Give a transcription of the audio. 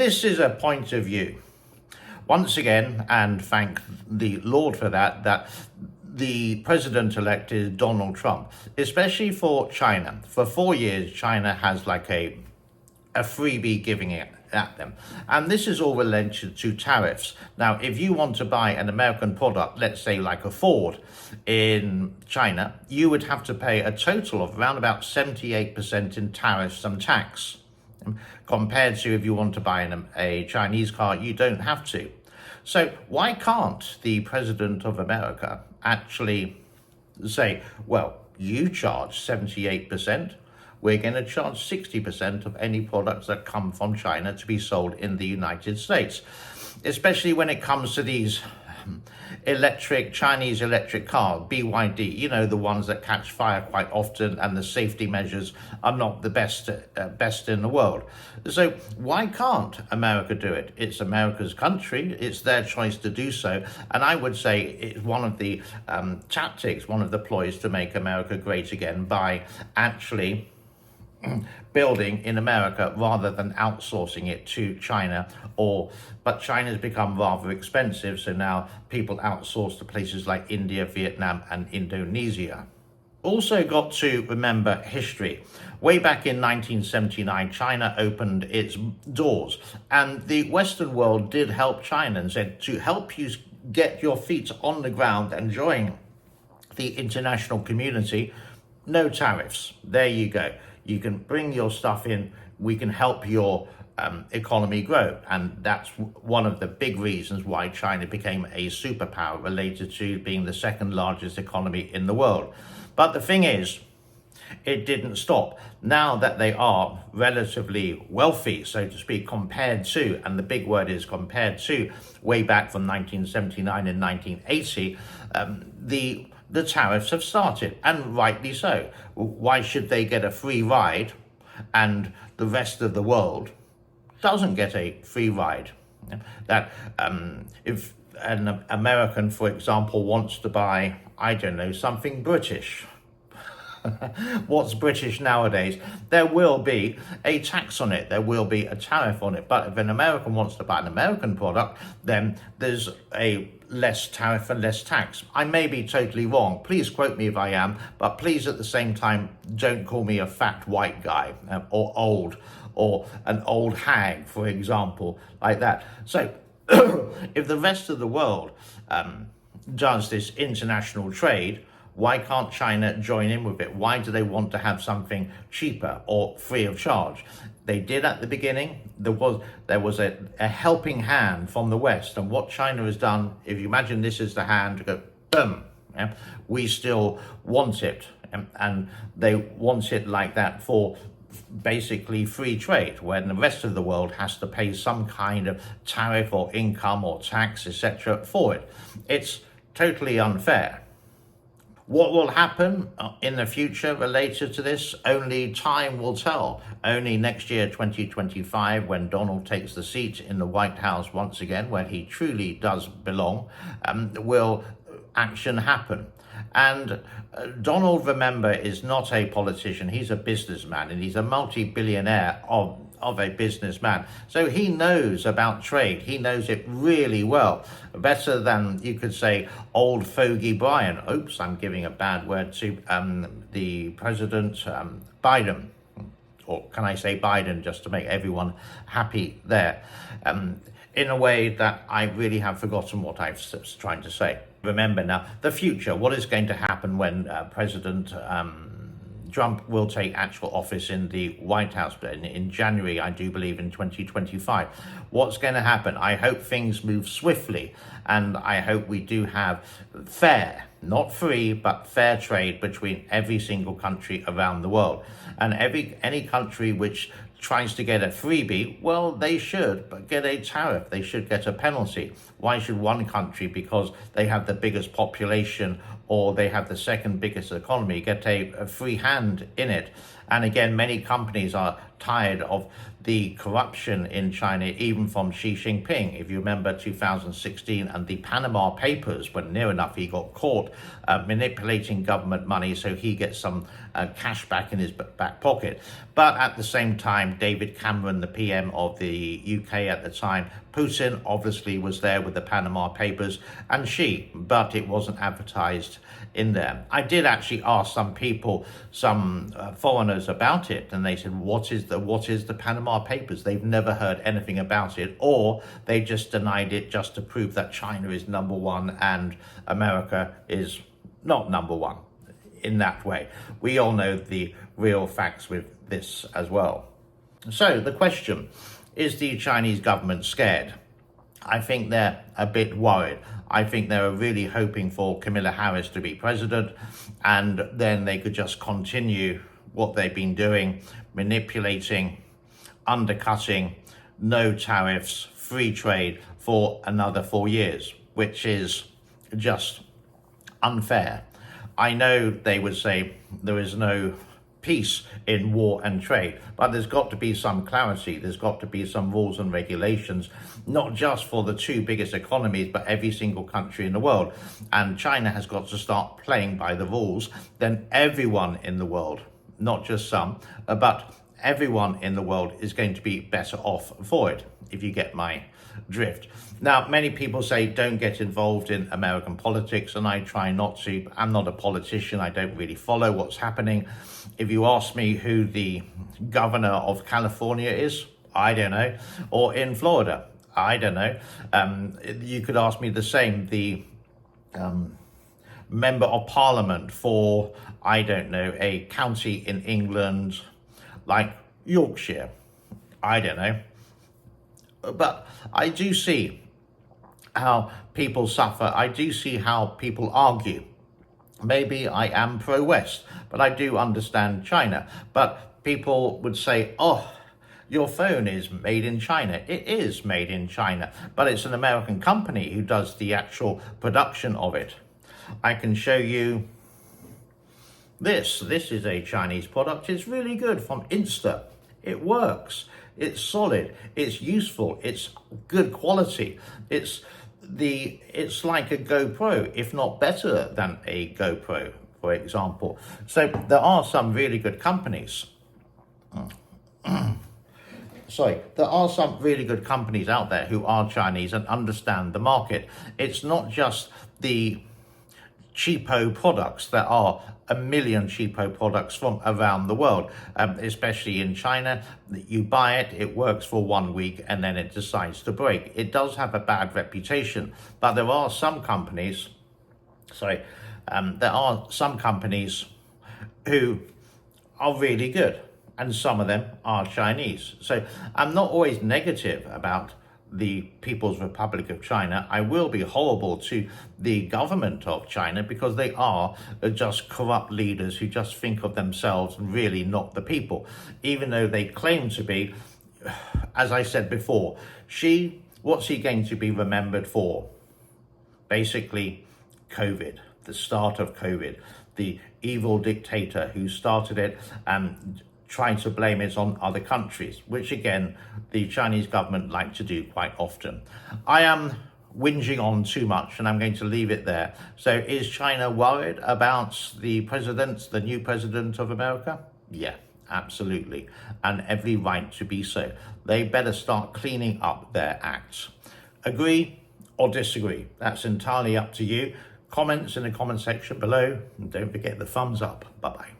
This is a point of view. Once again, and thank the Lord for that, that the president-elect is Donald Trump, especially for China. For 4 years, China has like a freebie giving it at them. And this is all related to tariffs. Now, if you want to buy an American product, let's say like a Ford in China, you would have to pay a total of around about 78% in tariffs and tax. Compared to if you want to buy a Chinese car, you don't have to. So why can't the president of America actually say, well, you charge 78%, we're going to charge 60% of any products that come from China to be sold in the United States, especially when it comes to these Chinese electric cars, BYD, you know, the ones that catch fire quite often and the safety measures are not the best in the world. So why can't America do it? It's America's country, it's their choice to do so. And I would say it's one of the tactics, one of the ploys to make America great again by actually building in America rather than outsourcing it to China. But China's become rather expensive, so now people outsource to places like India, Vietnam and Indonesia. Also got to remember history. Way back in 1979, China opened its doors and the Western world did help China and said, to help you get your feet on the ground and join the international community, no tariffs. There you go. You can bring your stuff in, we can help your economy grow. And that's one of the big reasons why China became a superpower related to being the second largest economy in the world. But the thing is, it didn't stop. Now that they are relatively wealthy, so to speak, compared to, and the big word is compared to, way back from 1979 and 1980, the tariffs have started, and rightly so. Why should they get a free ride and the rest of the world doesn't get a free ride? That if an American, for example, wants to buy, I don't know, something British, what's British nowadays, there will be a tax on it, there will be a tariff on it. But if an American wants to buy an American product, then there's a less tariff and less tax. I may be totally wrong, please quote me if I am, but please at the same time don't call me a fat white guy or old, or an old hag, for example, like that. So if the rest of the world does this international trade, why can't China join in with it? Why do they want to have something cheaper or free of charge? They did at the beginning. There was a helping hand from the West. And what China has done, if you imagine this is the hand, to go, boom, yeah, we still want it. And they want it like that for basically free trade, when the rest of the world has to pay some kind of tariff or income or tax, etc. for it. It's totally unfair. What will happen in the future related to this? Only time will tell. Only next year, 2025, when Donald takes the seat in the White House once again, where he truly does belong, will action happen. And Donald, remember, is not a politician. He's a businessman, and he's a multi-billionaire of a businessman. So he knows about trade. He knows it really well, better than, you could say, old fogey Brian. Oops, I'm giving a bad word to the president, Biden. Or can I say Biden, just to make everyone happy there, in a way that I really have forgotten what I was trying to say. Remember now, the future, what is going to happen when President Trump will take actual office in the White House in January, I do believe, in 2025. What's going to happen? I hope things move swiftly, and I hope we do have fair, not free, but fair trade between every single country around the world. And any country which tries to get a freebie, well, they should get a tariff. They should get a penalty. Why should one country, because they have the biggest population or they have the second biggest economy, get a free hand in it? And again, many companies are tired of the corruption in China, even from Xi Jinping. If you remember 2016 and the Panama Papers, when near enough he got caught manipulating government money so he gets some cash back in his back pocket. But at the same time, David Cameron, the PM of the UK at the time, Putin obviously was there with the Panama Papers and Xi, but it wasn't advertised in there. I did actually ask some people, some foreigners about it, and they said, what is the Panama Papers? They've never heard anything about it, or they just denied it just to prove that China is number one and America is not number one in that way. We all know the real facts with this as well. So the question, is the Chinese government scared? I think they're a bit worried. I think they're really hoping for Kamala Harris to be president, and then they could just continue what they've been doing, manipulating, undercutting, no tariffs, free trade for another 4 years, which is just unfair. I know they would say there is no peace in war and trade, but there's got to be some clarity. There's got to be some rules and regulations, not just for the two biggest economies, but every single country in the world. And China has got to start playing by the rules. Then everyone in the world, not just some, but everyone in the world is going to be better off for it, if you get my drift. Now, many people say don't get involved in American politics, and I try not to. I'm not a politician. I don't really follow what's happening. If you ask me who the governor of California is, I don't know. Or in Florida, I don't know. You could ask me the same. The member of parliament for, I don't know, a county in England, like Yorkshire, I don't know. But I do see how people suffer. I do see how people argue. Maybe I am pro-West, but I do understand China. But people would say, oh, your phone is made in China. It is made in China, but it's an American company who does the actual production of it. I can show you this. This is a Chinese product. It's really good, from Insta. It works. It's solid. It's useful. It's good quality. It's like a GoPro, if not better than a GoPro, for example. So there are some really good companies. There are some really good companies out there who are Chinese and understand the market. It's not just the cheapo products. There are a million cheapo products from around the world, especially in China. You buy it, it works for 1 week, and then it decides to break. It does have a bad reputation, but there are some companies, who are really good, and some of them are Chinese. So I'm not always negative about the People's Republic of China. I will be horrible to the government of China because they are just corrupt leaders who just think of themselves and really not the people, even though they claim to be. As I said before, what's he going to be remembered for? Basically, COVID, the start of COVID, the evil dictator who started it and trying to blame it on other countries, which again, the Chinese government like to do quite often. I am whinging on too much and I'm going to leave it there. So is China worried about the new president of America? Yeah, absolutely. And every right to be so. They better start cleaning up their acts. Agree or disagree? That's entirely up to you. Comments in the comment section below. And don't forget the thumbs up. Bye-bye.